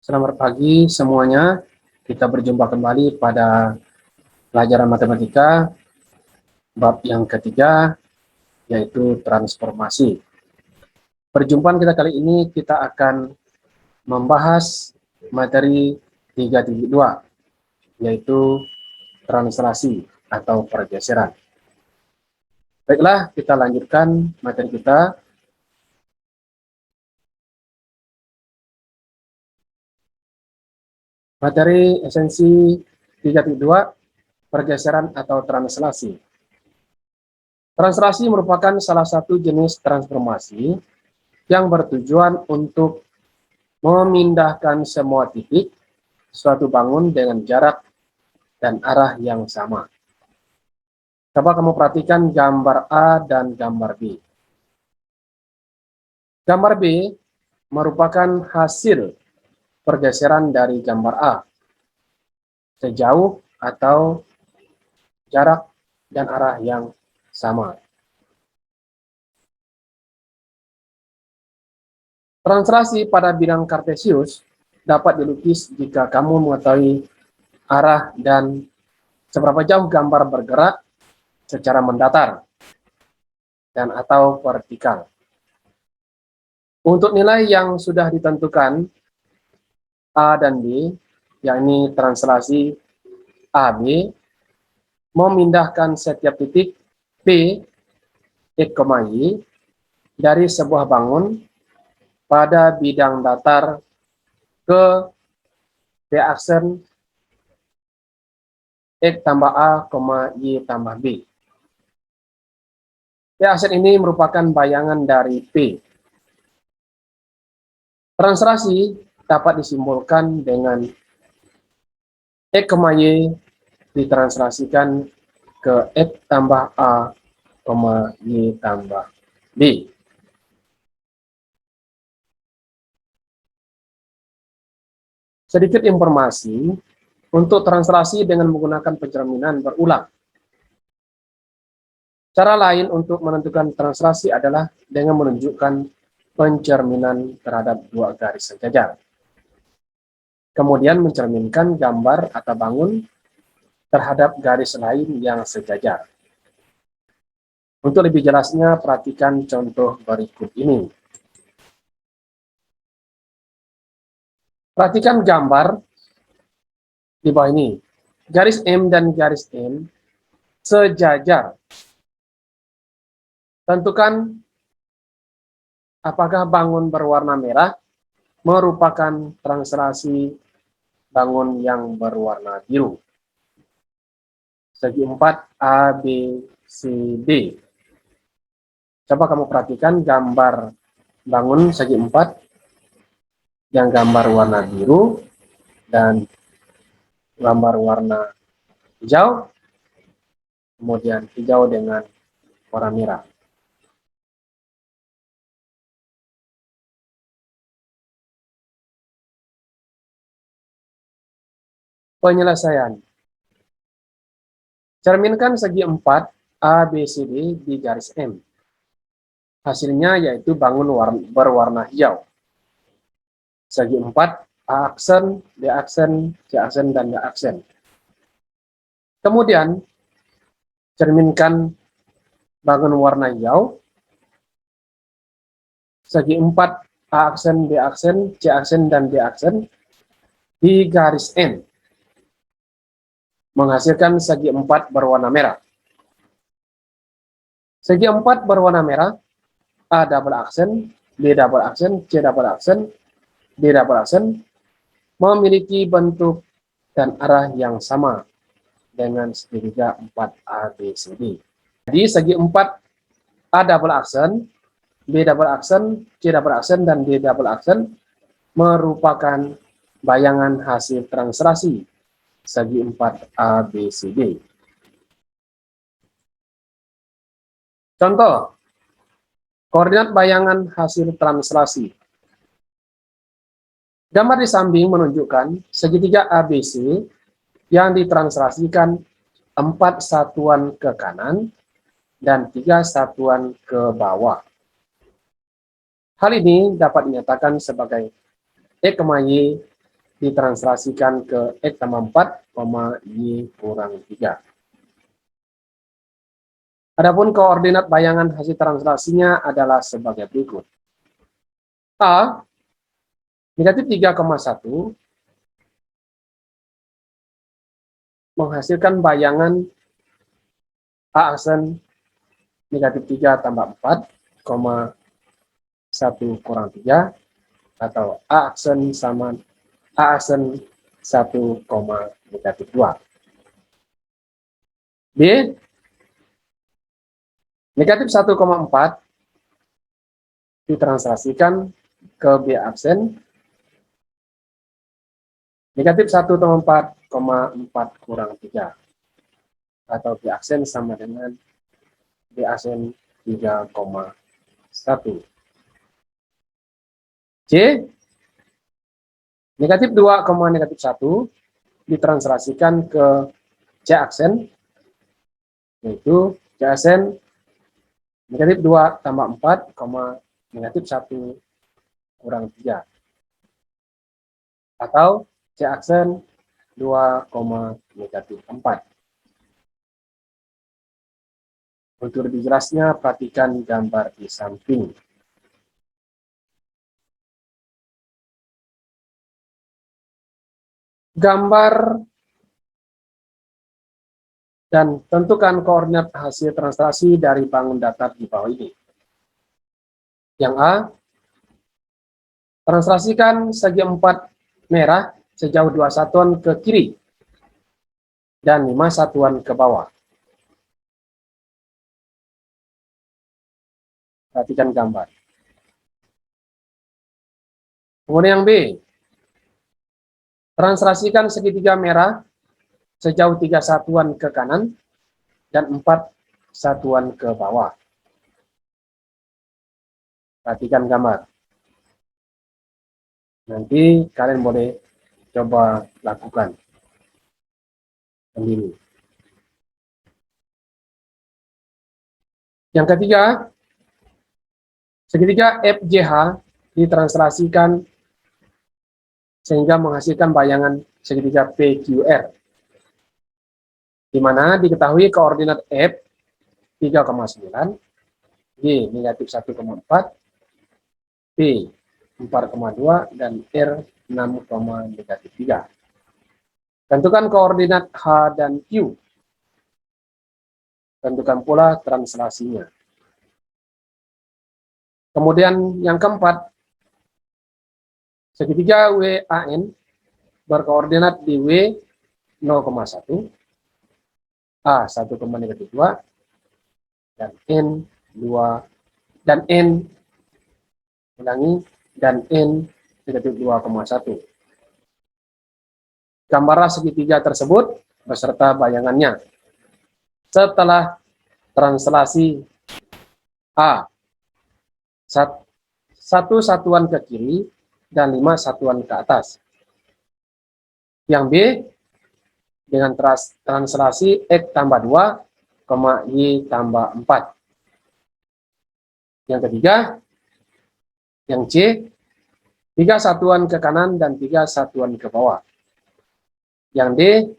Selamat pagi semuanya. Kita berjumpa kembali pada pelajaran matematika bab yang ketiga, yaitu transformasi. Perjumpaan kita kali ini kita akan membahas materi 3.2, yaitu translasi atau pergeseran. Baiklah, kita lanjutkan materi kita. Materi esensi 3.2, pergeseran atau translasi. Translasi merupakan salah satu jenis transformasi yang bertujuan untuk memindahkan semua titik suatu bangun dengan jarak dan arah yang sama. Coba kamu perhatikan gambar A dan gambar B. Gambar B merupakan hasil pergeseran dari gambar A sejauh atau jarak dan arah yang sama. Translasi pada bidang kartesius dapat dilukis jika kamu mengetahui arah dan seberapa jauh gambar bergerak secara mendatar dan atau vertikal. Untuk nilai yang sudah ditentukan A dan B, yakni translasi AB, memindahkan setiap titik P, X, Y dari sebuah bangun pada bidang datar ke P aksen X tambah A, Y tambah B. P aksen ini merupakan bayangan dari P. Translasi dapat disimbolkan dengan X, Y ditranslasikan ke X tambah A, Y tambah B. Sedikit informasi untuk translasi dengan menggunakan pencerminan berulang. Cara lain untuk menentukan translasi adalah dengan menunjukkan pencerminan terhadap dua garis sejajar. Kemudian mencerminkan gambar atau bangun terhadap garis lain yang sejajar. Untuk lebih jelasnya, perhatikan contoh berikut ini. Perhatikan gambar di bawah ini. Garis M dan garis M sejajar. Tentukan apakah bangun berwarna merah merupakan translasi bangun yang berwarna biru. Segi 4 A, B, C, D. Coba kamu perhatikan gambar bangun segi 4 yang gambar warna biru dan gambar warna hijau, kemudian hijau dengan warna merah. Penyelesaian. Cerminkan segi 4 A, B, C, D di garis M. Hasilnya yaitu bangun berwarna hijau. Segi 4 A aksen, B aksen, C aksen, dan D aksen. Kemudian cerminkan bangun warna hijau. Segi 4 A aksen, B aksen, C aksen, dan D aksen di garis N. Menghasilkan segi 4 berwarna merah. Segi 4 berwarna merah, A double aksen, B double aksen, C double aksen, D double aksen, memiliki bentuk dan arah yang sama dengan segitiga 4 ABCD. Jadi segi 4 A double aksen, B double aksen, C double aksen, dan D double aksen merupakan bayangan hasil translasi segi 4 ABCD. Contoh, koordinat bayangan hasil translasi. Gambar di samping menunjukkan segitiga ABC yang ditranslasikan 4 satuan ke kanan dan 3 satuan ke bawah. Hal ini dapat dinyatakan sebagai X, Y ditranslasikan ke X tambah 4, Y kurang 3. Adapun koordinat bayangan hasil translasinya adalah sebagai berikut. A, negatif 3,1 menghasilkan bayangan A aksen negatif 3 tambah 4, 1 kurang 3, atau A aksen sama A aksen 1, negatif 2. B, negatif 1,4 ditranslasikan ke B aksen negatif 1,4, 4 kurang 3, atau B aksen sama dengan B aksen 3,1. C, negatif 2, negatif 1 ditranslasikan ke C aksen, yaitu C aksen negatif 2 tambah 4, negatif 1 kurang 3. Atau C aksen 2, negatif 4. Untuk lebih jelasnya, perhatikan gambar di samping. Gambar dan tentukan koordinat hasil translasi dari bangun datar di bawah ini. Yang A, translasikan segi 4 merah sejauh 2 satuan ke kiri dan 5 satuan ke bawah. Perhatikan gambar. Kemudian yang B, translasikan segitiga merah sejauh 3 satuan ke kanan dan 4 satuan ke bawah. Perhatikan gambar. Nanti kalian boleh coba lakukan sendiri. Yang ketiga, segitiga FGH ditranslasikan sehingga menghasilkan bayangan segitiga PQR, di mana diketahui koordinat F 3,9, G negatif 1,4, P 4,2, dan R 6, negatif 3. Tentukan koordinat H dan Q. Tentukan pula translasinya. Kemudian yang keempat, segitiga WAN berkoordinat di W 0,1, A 1, negatif 2, dan N 2, dan N, ulangi, dan N negatif 2,1. Gambarlah segitiga tersebut beserta bayangannya. Setelah translasi A, 1 satuan ke kiri dan 5 satuan ke atas. Yang B, dengan translasi X tambah 2, Y tambah 4. Yang ketiga, yang C, 3 satuan ke kanan dan 3 satuan ke bawah. Yang D,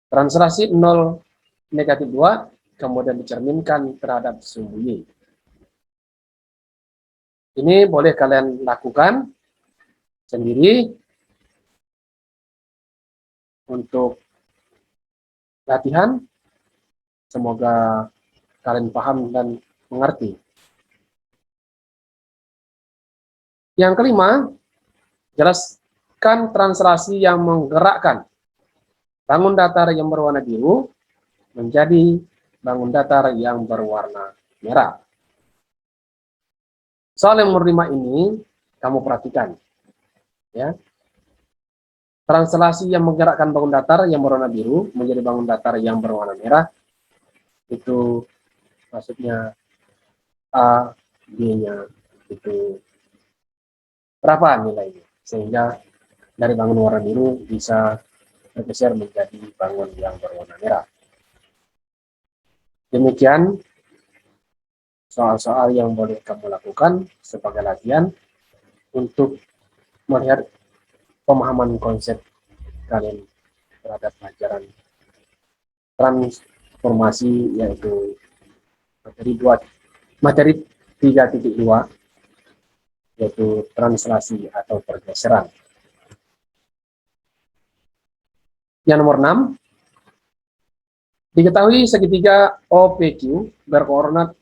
translasi 0, negatif 2, kemudian dicerminkan terhadap sumbu Y. Ini boleh kalian lakukan sendiri untuk latihan. Semoga kalian paham dan mengerti. Yang kelima, jelaskan translasi yang menggerakkan bangun datar yang berwarna biru menjadi bangun datar yang berwarna merah. Soal yang nomor 5 ini kamu perhatikan, ya. Translasi yang menggerakkan bangun datar yang berwarna biru menjadi bangun datar yang berwarna merah, itu maksudnya A, B-nya itu berapa nilainya, sehingga dari bangun warna biru bisa bergeser menjadi bangun yang berwarna merah. Demikian soal-soal yang boleh kamu lakukan sebagai latihan untuk melihat pemahaman konsep kalian terhadap pelajaran transformasi, yaitu materi 3.2, yaitu translasi atau pergeseran. Yang nomor 6, diketahui segitiga OPQ berkoordinat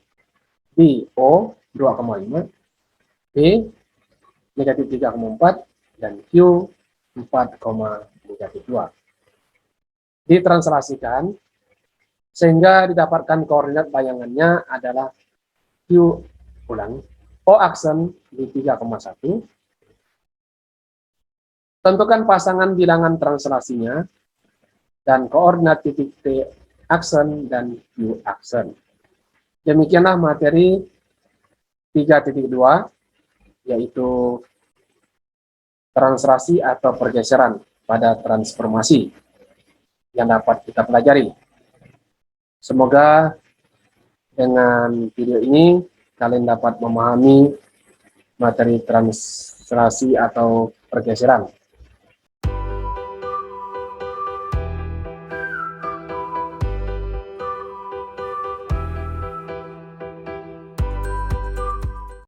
BO 2,5, B negatif 3,4, dan Q 4,2. Ditranslasikan sehingga didapatkan koordinat bayangannya adalah Q O aksen di 3,1. Tentukan pasangan bilangan translasinya dan koordinat titik T aksen dan Q aksen. Demikianlah materi 3.2, yaitu translasi atau pergeseran pada transformasi yang dapat kita pelajari. Semoga dengan video ini kalian dapat memahami materi translasi atau pergeseran.